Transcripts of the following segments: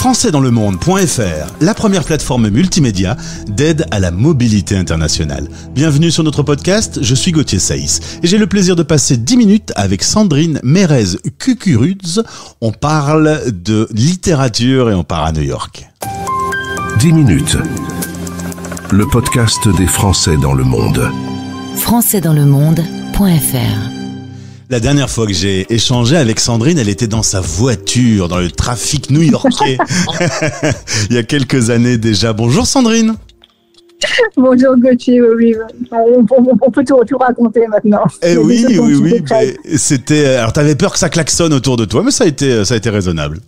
françaisdanslemonde.fr, la première plateforme multimédia d'aide à la mobilité internationale. Bienvenue sur notre podcast, je suis Gauthier Saïs et j'ai le plaisir de passer 10 minutes avec Sandrine Mérez-Cucuruz. On parle de littérature et on part à New York. 10 minutes, le podcast des Français dans le monde. françaisdanslemonde.fr. La dernière fois que j'ai échangé avec Sandrine, elle était dans sa voiture, dans le trafic new-yorkais. Il y a quelques années déjà. Bonjour Sandrine. Bonjour Gauthier, oui. On peut tout raconter maintenant. Oui. Mais c'était. Alors t'avais peur que ça klaxonne autour de toi, mais ça a été raisonnable.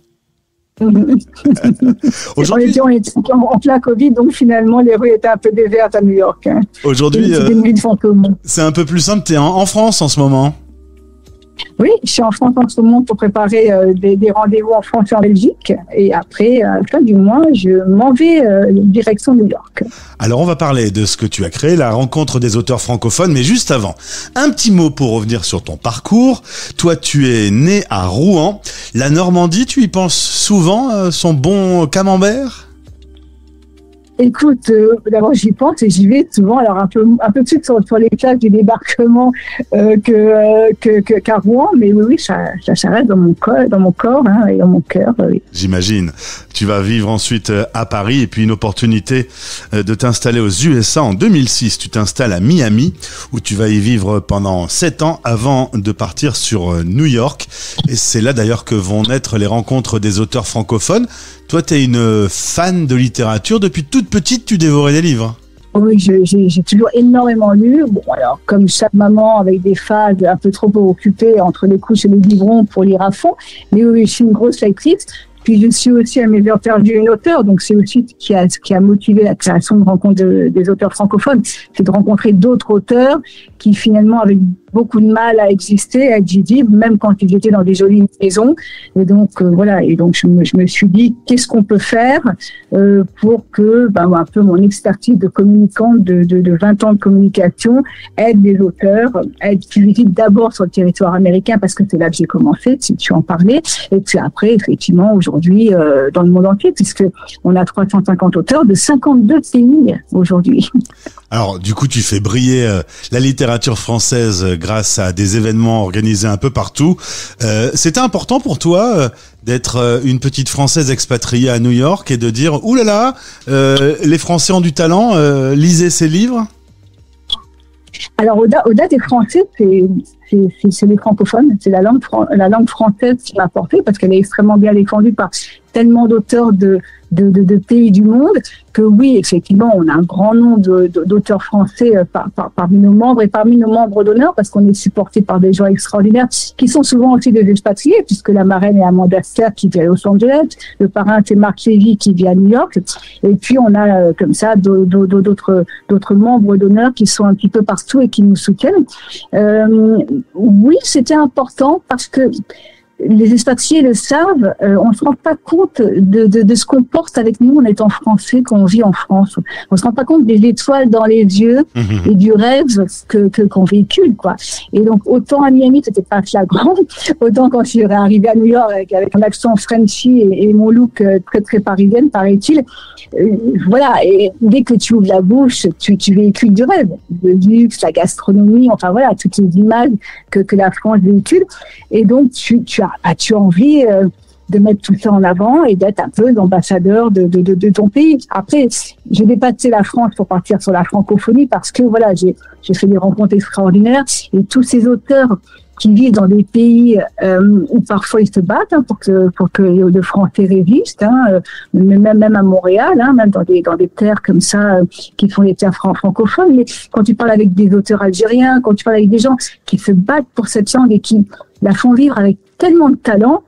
Aujourd'hui, on était en plein Covid, donc finalement les rues étaient un peu désertes à New York. Aujourd'hui, c'est un peu plus simple. T'es en France en ce moment. Oui, je suis en France en ce moment pour préparer des rendez-vous en France et en Belgique. Et après, à la fin du mois, je m'en vais direction New York. Alors, on va parler de ce que tu as créé, la rencontre des auteurs francophones. Mais juste avant, un petit mot pour revenir sur ton parcours. Toi, tu es né à Rouen. La Normandie, tu y penses souvent, son bon camembert ? Écoute, d'abord j'y pense et j'y vais souvent. Alors un peu de suite sur les plages du débarquement qu'à Rouen, mais oui, ça reste dans mon corps et dans mon cœur. Oui. J'imagine. Tu vas vivre ensuite à Paris et puis une opportunité de t'installer aux USA en 2006. Tu t'installes à Miami où tu vas y vivre pendant 7 ans avant de partir sur New York. Et c'est là d'ailleurs que vont naître les rencontres des auteurs francophones. Toi, tu es une fan de littérature. Depuis toute petite, tu dévorais des livres. Oui, j'ai toujours énormément lu. Bon, alors, comme chaque maman, avec des phases un peu trop occupées entre les couches et les biberons pour lire à fond. Mais oui, je suis une grosse lectrice. Puis je suis aussi à mes interviews une auteure, donc c'est aussi qui a motivé la création de rencontres des auteurs francophones, c'est de rencontrer d'autres auteurs qui finalement avaient beaucoup de mal à exister, à être visibles, même quand ils étaient dans des jolies maisons. Et donc voilà, et donc je me suis dit qu'est-ce qu'on peut faire pour que un peu mon expertise de communicante de 20 ans de communication aide les auteurs à être plus visibles d'abord sur le territoire américain parce que c'est là que j'ai commencé, si tu en parlais, et puis après effectivement aujourd'hui dans le monde entier puisque on a 350 auteurs de 52 pays aujourd'hui. Alors du coup tu fais briller la littérature française grâce à des événements organisés un peu partout. C'était important pour toi d'être une petite Française expatriée à New York et de dire « Ouh là là, les Français ont du talent, lisez ces livres ». Alors au-delà des Français, c'est les francophones, c'est la langue française qui m'a porté parce qu'elle est extrêmement bien défendue par tellement d'auteurs de pays du monde que oui, effectivement, on a un grand nombre d'auteurs français parmi nos membres et parmi nos membres d'honneur parce qu'on est supporté par des gens extraordinaires qui sont souvent aussi des expatriés puisque la marraine est Amanda Ster qui vit à Los Angeles, le parrain c'est Marc Lévy qui vit à New York et puis on a comme ça d'autres membres d'honneur qui sont un petit peu partout et qui nous soutiennent. Oui, c'était important parce que les expatriés le savent, on se rend pas compte de ce qu'on porte avec nous en étant français quand on vit en France. On se rend pas compte des étoiles dans les yeux et du rêve qu'on véhicule, quoi. Et donc, autant à Miami, c'était pas flagrant, autant quand je suis arrivée à New York avec un accent Frenchy et mon look très, très parisienne, paraît-il. Voilà. Et dès que tu ouvres la bouche, tu véhicules du rêve. Le luxe, la gastronomie, enfin voilà, toutes les images que la France véhicule. Et donc, tu as envie de mettre tout ça en avant et d'être un peu l'ambassadeur de ton pays. Après, j'ai dépassé la France pour partir sur la francophonie parce que voilà, j'ai fait des rencontres extraordinaires et tous ces auteurs qui vivent dans des pays où parfois ils se battent pour que le français résiste, même à Montréal, même dans des terres comme ça qui sont des terres francophones. Mais quand tu parles avec des auteurs algériens, quand tu parles avec des gens qui se battent pour cette langue et qui la font vivre avec tellement de talent,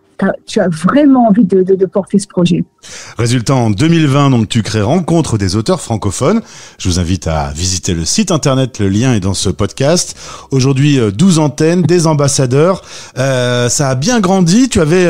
tu as vraiment envie de porter ce projet. Résultat, en 2020, donc, tu crées Rencontre des auteurs francophones. Je vous invite à visiter le site internet, le lien est dans ce podcast. Aujourd'hui, 12 antennes, des ambassadeurs. Ça a bien grandi. Tu avais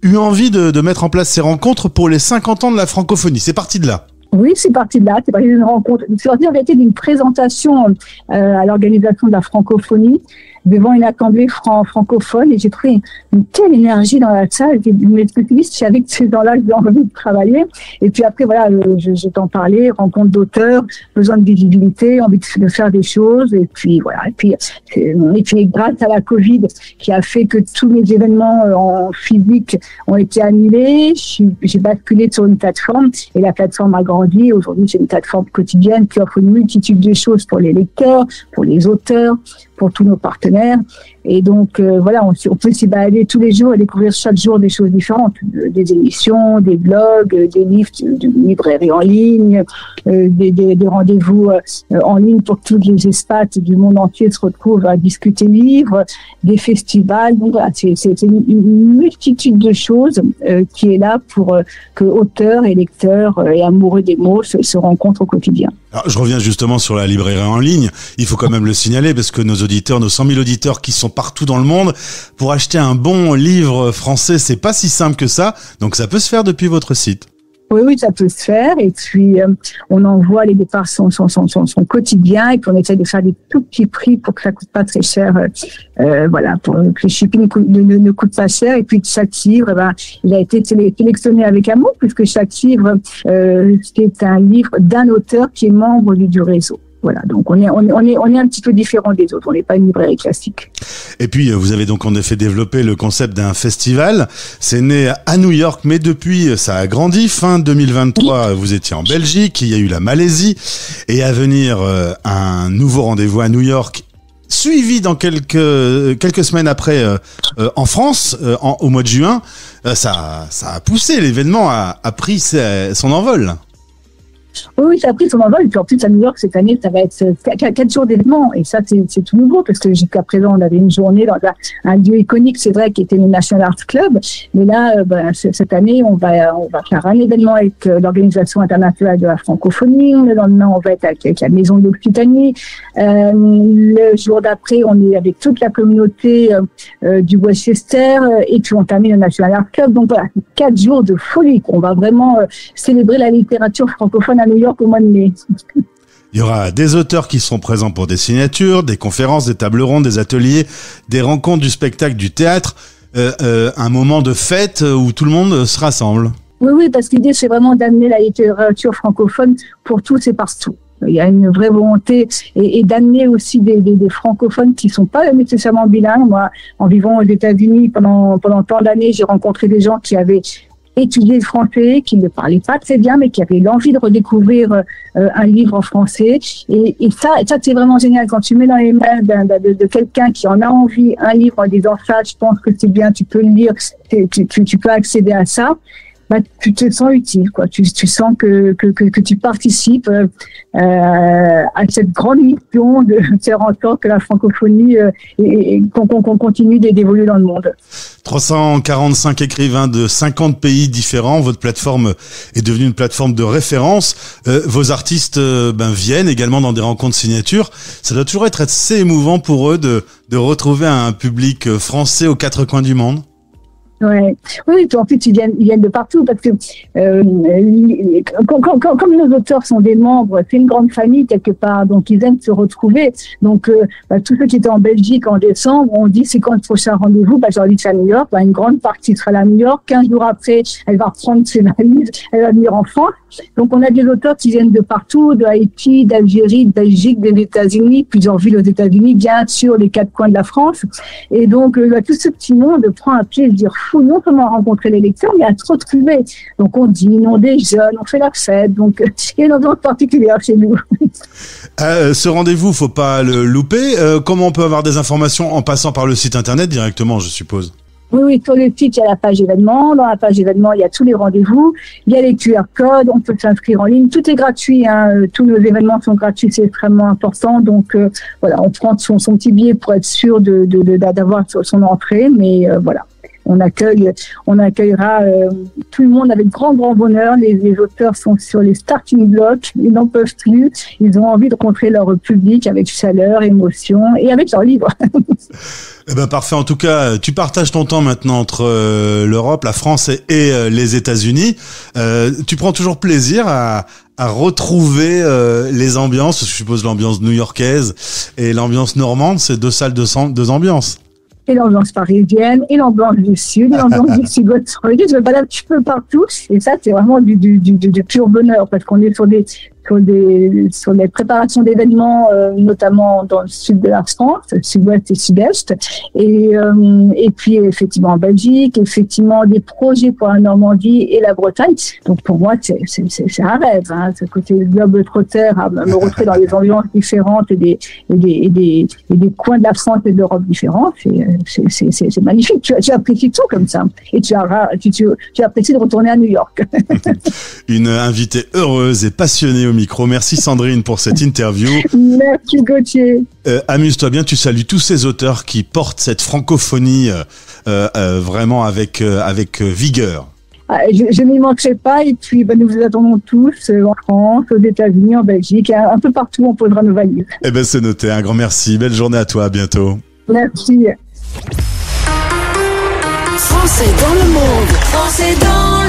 eu envie de mettre en place ces rencontres pour les 50 ans de la francophonie. C'est parti de là. Oui, c'est parti de là. C'est parti d'une rencontre. C'est parti en réalité d'une présentation à l'organisation de la francophonie. devant une assemblée francophone et j'ai trouvé une telle énergie dans la salle. Je me suis dit, je savais que ces gens-là, j'ai envie de travailler. Et puis après, voilà, je t'en parlais, rencontre d'auteurs, besoin de visibilité, envie de faire des choses. Et puis voilà. Et puis grâce à la Covid qui a fait que tous mes événements en physique ont été annulés, j'ai basculé sur une plateforme et la plateforme a grandi. Aujourd'hui, c'est une plateforme quotidienne qui offre une multitude de choses pour les lecteurs, pour les auteurs, pour tous nos partenaires. Et donc, voilà, on peut s'y balader tous les jours et découvrir chaque jour des choses différentes. Des émissions, des blogs, des livres de librairie en ligne, des rendez-vous en ligne pour que tous les espaces du monde entier se retrouvent à discuter livres, des festivals. Donc voilà, c'est une multitude de choses qui est là pour que auteurs et lecteurs et amoureux des mots se rencontrent au quotidien. Alors, je reviens justement sur la librairie en ligne. Il faut quand même le signaler parce que nos 100 000 auditeurs qui sont partout dans le monde, pour acheter un bon livre français, c'est pas si simple que ça. Donc ça peut se faire depuis votre site. Oui, ça peut se faire. Et puis, on envoie les départs son quotidien et puis on essaie de faire des tout petits prix pour que ça coûte pas très cher. Voilà, pour que le shipping ne coûte pas cher. Et puis, chaque livre, il a été sélectionné avec amour puisque chaque livre, c'est un livre d'un auteur qui est membre du réseau. Voilà, donc on est un petit peu différent des autres. On n'est pas une librairie classique. Et puis vous avez donc en effet développé le concept d'un festival. C'est né à New York, mais depuis ça a grandi. Fin 2023, vous étiez en Belgique, il y a eu la Malaisie, et à venir un nouveau rendez-vous à New York, suivi dans quelques semaines après en France, au mois de juin. Ça a poussé, l'événement a pris son envol. Oui, ça a pris son envol. Et puis en plus, à New York, cette année, ça va être 4 jours d'événements. Et ça, c'est tout nouveau parce que jusqu'à présent, on avait une journée dans un lieu iconique, c'est vrai, qui était le National Arts Club. Mais là, cette année, on va faire un événement avec l'Organisation internationale de la francophonie. Le lendemain, on va être avec la Maison de l'Occitanie. Le jour d'après, on est avec toute la communauté du Westchester. Et puis, on termine le National Arts Club. Donc voilà, 4 jours de folie. On va vraiment célébrer la littérature francophone à New York au mois de mai. Il y aura des auteurs qui seront présents pour des signatures, des conférences, des tables rondes, des ateliers, des rencontres, du spectacle, du théâtre, un moment de fête où tout le monde se rassemble. Oui, parce que l'idée, c'est vraiment d'amener la littérature francophone pour tous et partout. Il y a une vraie volonté et d'amener aussi des francophones qui sont pas nécessairement bilingues. Moi, en vivant aux États-Unis pendant tant d'années, j'ai rencontré des gens qui avaient étudier le français, qui ne parlait pas très bien, mais qui avait l'envie de redécouvrir un livre en français. Et ça, c'est vraiment génial. Quand tu mets dans les mains de quelqu'un qui en a envie un livre en disant ça, je pense que c'est bien, tu peux le lire, tu peux accéder à ça. Tu te sens utile, quoi. Tu sens que tu participes à cette grande mission de faire en sorte que la francophonie qu'on continue d'évoluer dans le monde. 345 écrivains de 50 pays différents. Votre plateforme est devenue une plateforme de référence. Vos artistes viennent également dans des rencontres signatures. Ça doit toujours être assez émouvant pour eux de retrouver un public français aux 4 coins du monde. Ouais. Oui, en plus ils viennent de partout parce que comme nos auteurs sont des membres, c'est une grande famille quelque part, donc ils aiment se retrouver. Donc tous ceux qui étaient en Belgique en décembre, on dit c'est quand le prochain rendez-vous, je leur dis c'est à New York. Une grande partie sera là à New York. 15 jours après, elle va reprendre ses valises, elle va venir en France. Donc on a des auteurs qui viennent de partout, de Haïti, d'Algérie, de Belgique, des États-Unis, plusieurs villes aux États-Unis, bien sûr les 4 coins de la France. Et donc tout ce petit monde prend un plaisir fou, non seulement à rencontrer les lecteurs, mais à se retrouver. Donc on dîne, on déjeune, on fait la fête. Donc il y a une ambiance particulière chez nous. Ce rendez-vous, faut pas le louper. Comment on peut avoir des informations en passant par le site internet directement, je suppose? Oui, sur le site, il y a la page événements. Dans la page événements, il y a tous les rendez-vous. Il y a les QR codes, on peut s'inscrire en ligne. Tout est gratuit, hein. Tous nos événements sont gratuits, c'est extrêmement important. Donc, voilà, on prend son petit billet pour être sûr d'avoir son entrée. Mais voilà. On accueillera tout le monde avec grand bonheur. Les auteurs sont sur les starting blocks, ils n'en peuvent plus. Ils ont envie de rencontrer leur public avec chaleur, émotion et avec leurs livres. Eh ben parfait. En tout cas, tu partages ton temps maintenant entre l'Europe, la France et les États-Unis. Tu prends toujours plaisir à retrouver les ambiances, parce que je suppose l'ambiance new-yorkaise et l'ambiance normande, c'est deux salles, deux ambiances. Et l'ambiance parisienne, et l'ambiance du sud, et l'ambiance du sud-ouest. Je me balade un petit peu partout, et ça, c'est vraiment du pur bonheur, parce qu'on est sur les préparations d'événements, notamment dans le sud de la France, sud-ouest et sud-est, et puis effectivement en Belgique, effectivement des projets pour la Normandie et la Bretagne. Donc pour moi, c'est un rêve, hein, ce côté globe-trotter, à me retrouver dans des ambiances différentes et des coins de la France et de l'Europe différents. C'est magnifique. Tu apprécies tout comme ça, et tu apprécies de retourner à New York. Une invitée heureuse et passionnée au micro. Merci Sandrine pour cette interview. Merci Gauthier. Amuse-toi bien, tu salues tous ces auteurs qui portent cette francophonie vraiment avec vigueur. Je n'y manquerai pas, et puis nous vous attendons tous en France, aux États-Unis, en Belgique, un peu partout on posera nos valises. Eh ben c'est noté, un grand merci, belle journée à toi, à bientôt. Merci. Français dans le monde, Français dans